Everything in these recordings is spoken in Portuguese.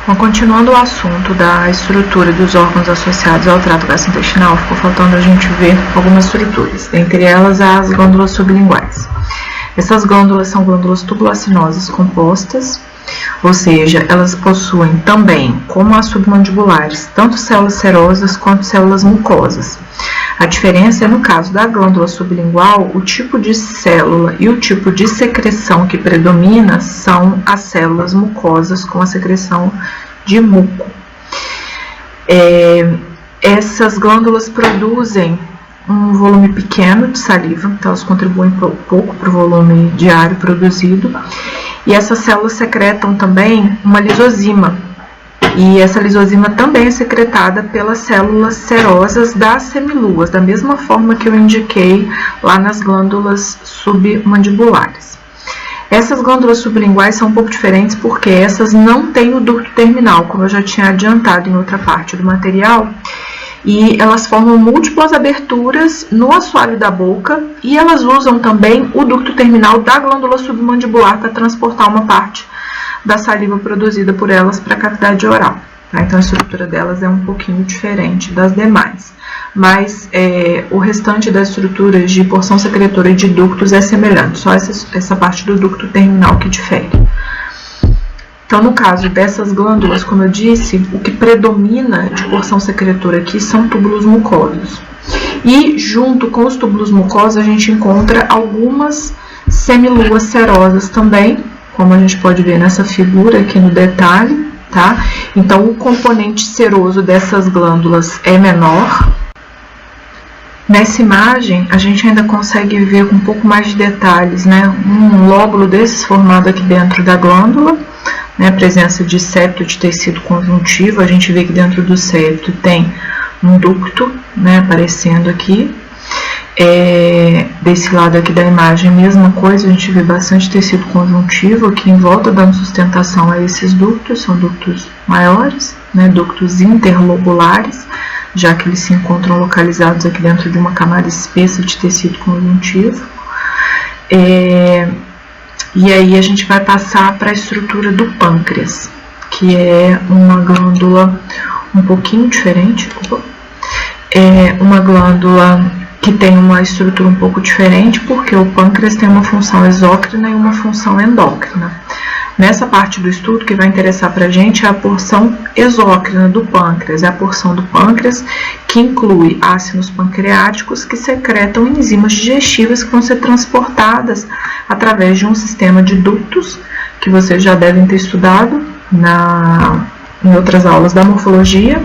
Bom, continuando o assunto da estrutura dos órgãos associados ao trato gastrointestinal, ficou faltando a gente ver algumas estruturas, dentre elas as glândulas sublinguais. Essas glândulas são glândulas tubulacinosas compostas, ou seja, elas possuem também, como as submandibulares, tanto células serosas quanto células mucosas. A diferença é, no caso da glândula sublingual, o tipo de célula e o tipo de secreção que predomina são as células mucosas com a secreção de muco. Essas glândulas produzem um volume pequeno de saliva, então elas contribuem pouco para o volume diário produzido, e essas células secretam também uma lisozima, e essa lisozima também é secretada pelas células serosas das semiluas, da mesma forma que eu indiquei lá nas glândulas submandibulares. Essas glândulas sublinguais são um pouco diferentes porque essas não têm o ducto terminal, como eu já tinha adiantado em outra parte do material, e elas formam múltiplas aberturas no assoalho da boca e elas usam também o ducto terminal da glândula submandibular para transportar uma parte da saliva produzida por elas para a cavidade oral. Tá? Então a estrutura delas é um pouquinho diferente das demais, mas o restante das estruturas de porção secretora e de ductos é semelhante, só essa parte do ducto terminal que difere. Então, no caso dessas glândulas, como eu disse, o que predomina de porção secretora aqui são túbulos mucosos. E junto com os túbulos mucosos a gente encontra algumas semiluas serosas também, como a gente pode ver nessa figura aqui no detalhe, tá? Então, o componente seroso dessas glândulas é menor. Nessa imagem, a gente ainda consegue ver com um pouco mais de detalhes, né? Um lóbulo desses formado aqui dentro da glândula, né? A presença de septo de tecido conjuntivo, a gente vê que dentro do septo tem um ducto, né? Aparecendo aqui. Desse lado aqui da imagem, mesma coisa, a gente vê bastante tecido conjuntivo aqui em volta, dando sustentação a esses ductos, são ductos maiores, né, ductos interlobulares, já que eles se encontram localizados aqui dentro de uma camada espessa de tecido conjuntivo. E aí a gente vai passar para a estrutura do pâncreas, que é uma glândula um pouquinho diferente, uma glândula que tem uma estrutura um pouco diferente, porque o pâncreas tem uma função exócrina e uma função endócrina. Nessa parte do estudo, que vai interessar para a gente é a porção exócrina do pâncreas, é a porção do pâncreas que inclui ácidos pancreáticos que secretam enzimas digestivas que vão ser transportadas através de um sistema de ductos, que vocês já devem ter estudado em outras aulas da morfologia,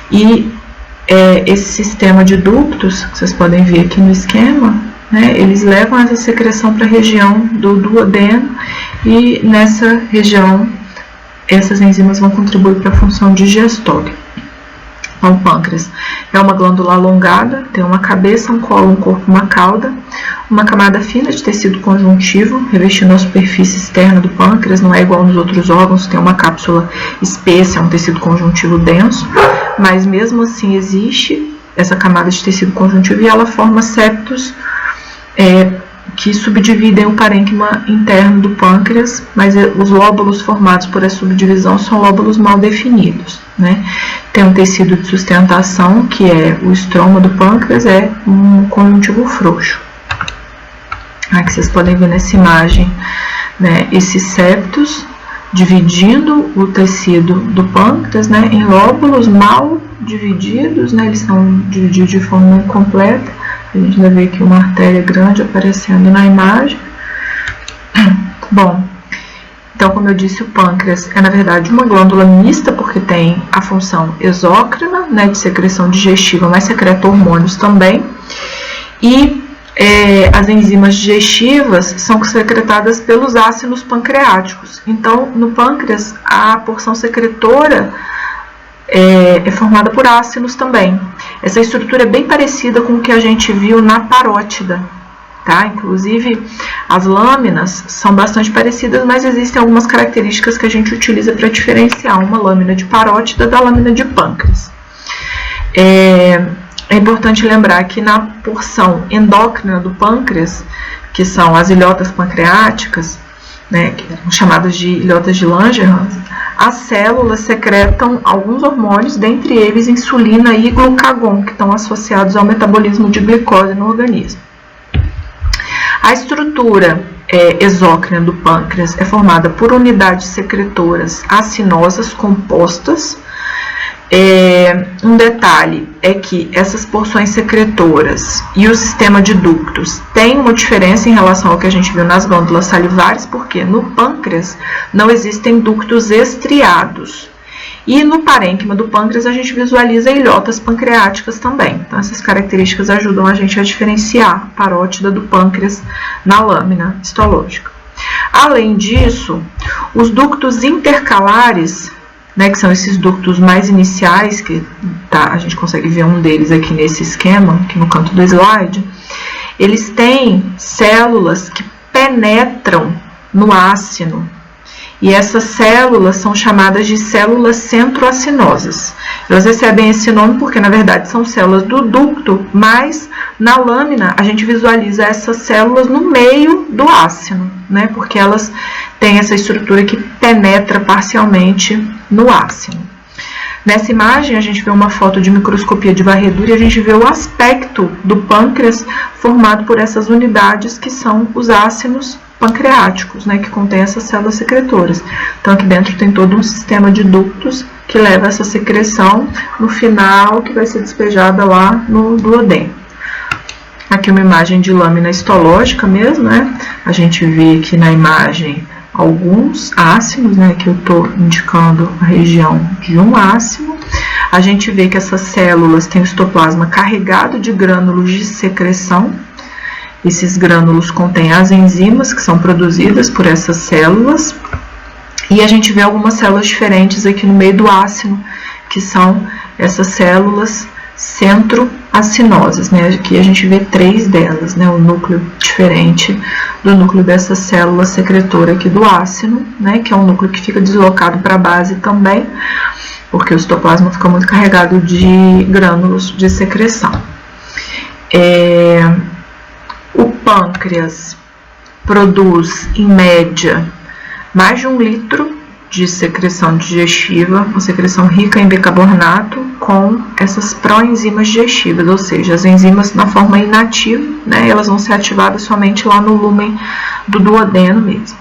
e esse sistema de ductos, que vocês podem ver aqui no esquema, né, eles levam essa secreção para a região do duodeno e nessa região essas enzimas vão contribuir para a função digestória. O pâncreas é uma glândula alongada, tem uma cabeça, um colo, um corpo, uma cauda, uma camada fina de tecido conjuntivo revestindo a superfície externa do pâncreas, não é igual nos outros órgãos, tem uma cápsula espessa, é um tecido conjuntivo denso, mas mesmo assim existe essa camada de tecido conjuntivo e ela forma septos que subdividem o parênquima interno do pâncreas, mas os lóbulos formados por essa subdivisão são lóbulos mal definidos, né? Tem um tecido de sustentação, que é o estroma do pâncreas, é um conjuntivo frouxo. Aqui vocês podem ver nessa imagem, né, esses septos dividindo o tecido do pâncreas, né, em lóbulos mal divididos, né, eles são divididos de forma incompleta. A gente vai ver aqui uma artéria grande aparecendo na imagem. Bom, então, como eu disse, o pâncreas é, na verdade, uma glândula mista, porque tem a função exócrina, né, de secreção digestiva, mas secreta hormônios também. E as enzimas digestivas são secretadas pelos ácidos pancreáticos. Então, no pâncreas, a porção secretora é formada por ácidos também. Essa estrutura é bem parecida com o que a gente viu na parótida, tá? Inclusive, as lâminas são bastante parecidas, mas existem algumas características que a gente utiliza para diferenciar uma lâmina de parótida da lâmina de pâncreas. É importante lembrar que na porção endócrina do pâncreas, que são as ilhotas pancreáticas, né, que eram chamadas de ilhotas de Langerhans, as células secretam alguns hormônios, dentre eles insulina e glucagon, que estão associados ao metabolismo de glicose no organismo. A estrutura exócrina do pâncreas é formada por unidades secretoras acinosas compostas. Um detalhe é que essas porções secretoras e o sistema de ductos têm uma diferença em relação ao que a gente viu nas glândulas salivares, porque no pâncreas não existem ductos estriados. E no parênquima do pâncreas a gente visualiza ilhotas pancreáticas também. Então essas características ajudam a gente a diferenciar a parótida do pâncreas na lâmina histológica. Além disso, os ductos intercalares, que são esses ductos mais iniciais, que a gente consegue ver um deles aqui nesse esquema, aqui no canto do slide, eles têm células que penetram no ácino, e essas células são chamadas de células centroacinosas. Elas recebem esse nome porque, na verdade, são células do ducto, mas na lâmina a gente visualiza essas células no meio do ácino, porque elas têm essa estrutura que penetra parcialmente no ácino. Nessa imagem a gente vê uma foto de microscopia de varredura e a gente vê o aspecto do pâncreas formado por essas unidades que são os ácinos pancreáticos, que contém essas células secretoras. Então aqui dentro tem todo um sistema de ductos que leva essa secreção no final, que vai ser despejada lá no duodeno. Aqui uma imagem de lâmina histológica mesmo, A gente vê aqui na imagem alguns ácinos, que eu estou indicando a região de um ácino. A gente vê que essas células têm o citoplasma carregado de grânulos de secreção. Esses grânulos contêm as enzimas que são produzidas por essas células. E a gente vê algumas células diferentes aqui no meio do ácino, que são essas células centroacinosas, Aqui a gente vê 3 delas, o núcleo diferente do núcleo dessa célula secretora aqui do ácino, que é um núcleo que fica deslocado para a base também, porque o citoplasma fica muito carregado de grânulos de secreção. O pâncreas produz, em média, mais de 1 litro de secreção digestiva, uma secreção rica em bicarbonato com essas proenzimas digestivas, ou seja, as enzimas na forma inativa, elas vão ser ativadas somente lá no lúmen do duodeno mesmo.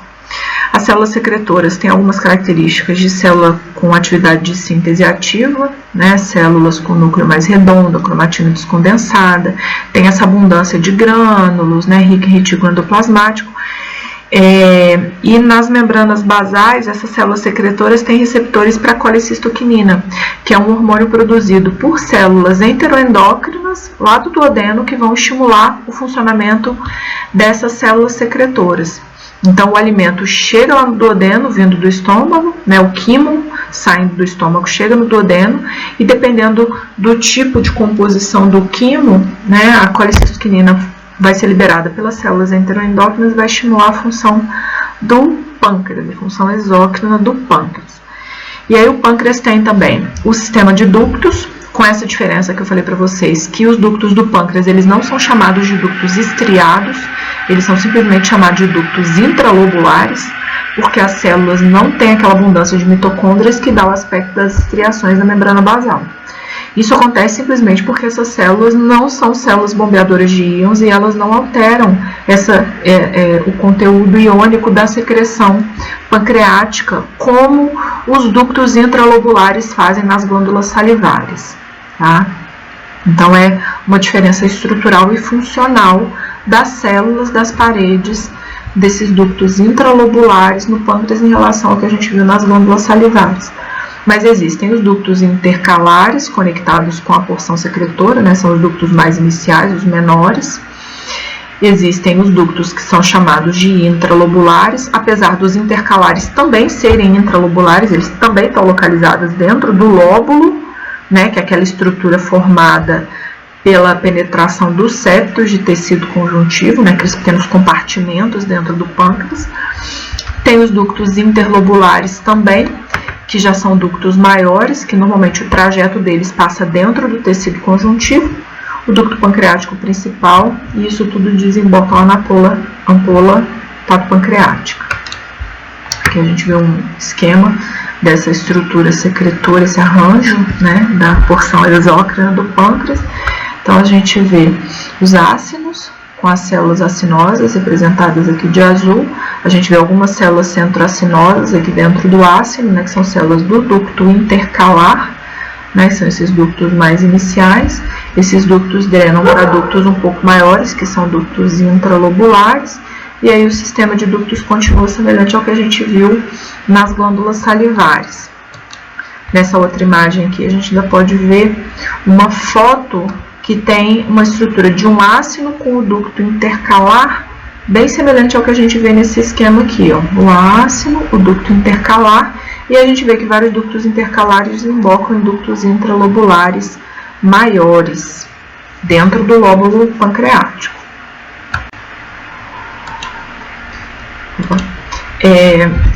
As células secretoras têm algumas características de célula com atividade de síntese ativa, células com núcleo mais redondo, cromatina descondensada, tem essa abundância de grânulos, rica em retículo endoplasmático. E nas membranas basais, essas células secretoras têm receptores para colecistoquinina, que é um hormônio produzido por células enteroendócrinas lá do duodeno que vão estimular o funcionamento dessas células secretoras. Então, o alimento chega lá no duodeno, vindo do estômago, o quimo saindo do estômago chega no duodeno, e dependendo do tipo de composição do quimo, a colecistoquinina vai ser liberada pelas células enteroendócrinas e vai estimular a função do pâncreas, a função exócrina do pâncreas. E aí o pâncreas tem também o sistema de ductos, com essa diferença que eu falei para vocês, que os ductos do pâncreas eles não são chamados de ductos estriados, eles são simplesmente chamados de ductos intralobulares, porque as células não têm aquela abundância de mitocôndrias que dá o aspecto das estriações da membrana basal. Isso acontece simplesmente porque essas células não são células bombeadoras de íons e elas não alteram o conteúdo iônico da secreção pancreática, como os ductos intralobulares fazem nas glândulas salivares. Então, é uma diferença estrutural e funcional das células das paredes desses ductos intralobulares no pâncreas em relação ao que a gente viu nas glândulas salivares. Mas existem os ductos intercalares conectados com a porção secretora, são os ductos mais iniciais, os menores. Existem os ductos que são chamados de intralobulares, apesar dos intercalares também serem intralobulares, eles também estão localizados dentro do lóbulo, que é aquela estrutura formada pela penetração dos septos de tecido conjuntivo, aqueles pequenos compartimentos dentro do pâncreas. Tem os ductos interlobulares também, que já são ductos maiores, que normalmente o trajeto deles passa dentro do tecido conjuntivo, o ducto pancreático principal, e isso tudo desemboca lá na ampola hepatopancreática. Aqui a gente vê um esquema dessa estrutura secretora, esse arranjo, né, da porção exócrina do pâncreas. Então, a gente vê os ácinos, com as células acinosas representadas aqui de azul. A gente vê algumas células centroacinosas aqui dentro do ácino, né, que são células do ducto intercalar, né, são esses ductos mais iniciais. Esses ductos drenam para ductos um pouco maiores, que são ductos intralobulares, e aí o sistema de ductos continua semelhante ao que a gente viu nas glândulas salivares. Nessa outra imagem aqui, a gente ainda pode ver uma foto que tem uma estrutura de um ácino com o ducto intercalar, bem semelhante ao que a gente vê nesse esquema aqui, ó. O ácino, o ducto intercalar, e a gente vê que vários ductos intercalares desembocam em ductos intralobulares maiores, dentro do lóbulo pancreático.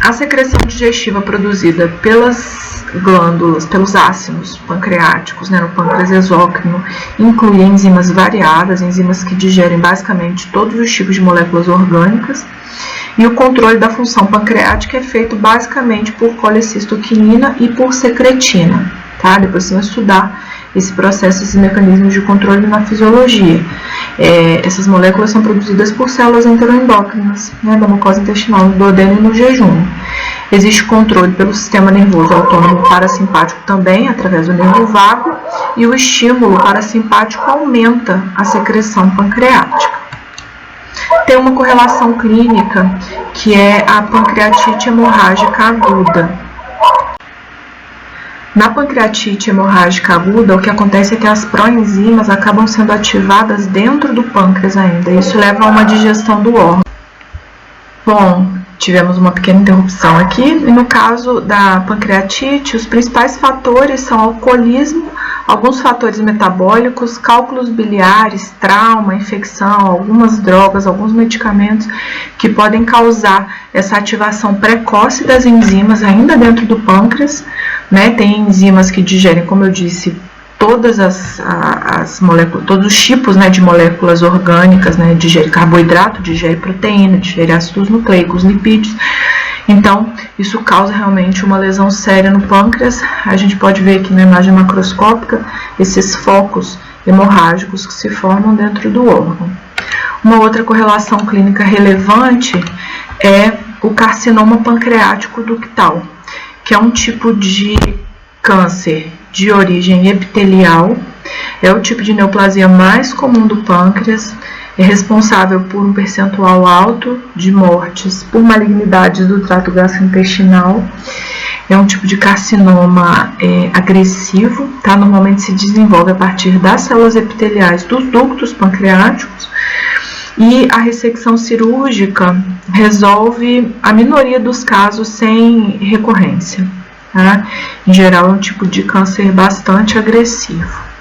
A secreção digestiva produzida pelas glândulas, pelos ácinos pancreáticos, né, no pâncreas exócrino, inclui enzimas variadas, enzimas que digerem basicamente todos os tipos de moléculas orgânicas, e o controle da função pancreática é feito basicamente por colecistoquinina e por secretina, tá? Depois vocês vão estudar esse processo, esses mecanismos de controle na fisiologia. Essas moléculas são produzidas por células enteroendócrinas, né, da mucosa intestinal, no duodeno e no jejum. Existe controle pelo sistema nervoso autônomo parasimpático também, através do nervo vago, e o estímulo parasimpático aumenta a secreção pancreática. Tem uma correlação clínica, que é a pancreatite hemorrágica aguda. Na pancreatite hemorrágica aguda, o que acontece é que as proenzimas acabam sendo ativadas dentro do pâncreas ainda. Isso leva a uma digestão do órgão. Bom, tivemos uma pequena interrupção aqui. E no caso da pancreatite, os principais fatores são alcoolismo, alguns fatores metabólicos, cálculos biliares, trauma, infecção, algumas drogas, alguns medicamentos que podem causar essa ativação precoce das enzimas ainda dentro do pâncreas, né? Tem enzimas que digerem, como eu disse, todas as moléculas, todos os tipos, né, de moléculas orgânicas, né? Digere carboidrato, digere proteína, digere ácidos nucleicos, lipídios. Então, isso causa realmente uma lesão séria no pâncreas. A gente pode ver aqui na imagem macroscópica esses focos hemorrágicos que se formam dentro do órgão. Uma outra correlação clínica relevante é o carcinoma pancreático ductal, que é um tipo de câncer de origem epitelial, é o tipo de neoplasia mais comum do pâncreas, é responsável por um percentual alto de mortes por malignidades do trato gastrointestinal. É um tipo de carcinoma agressivo, tá? Normalmente se desenvolve a partir das células epiteliais dos ductos pancreáticos, e a ressecção cirúrgica resolve a minoria dos casos sem recorrência, tá? Em geral, é um tipo de câncer bastante agressivo.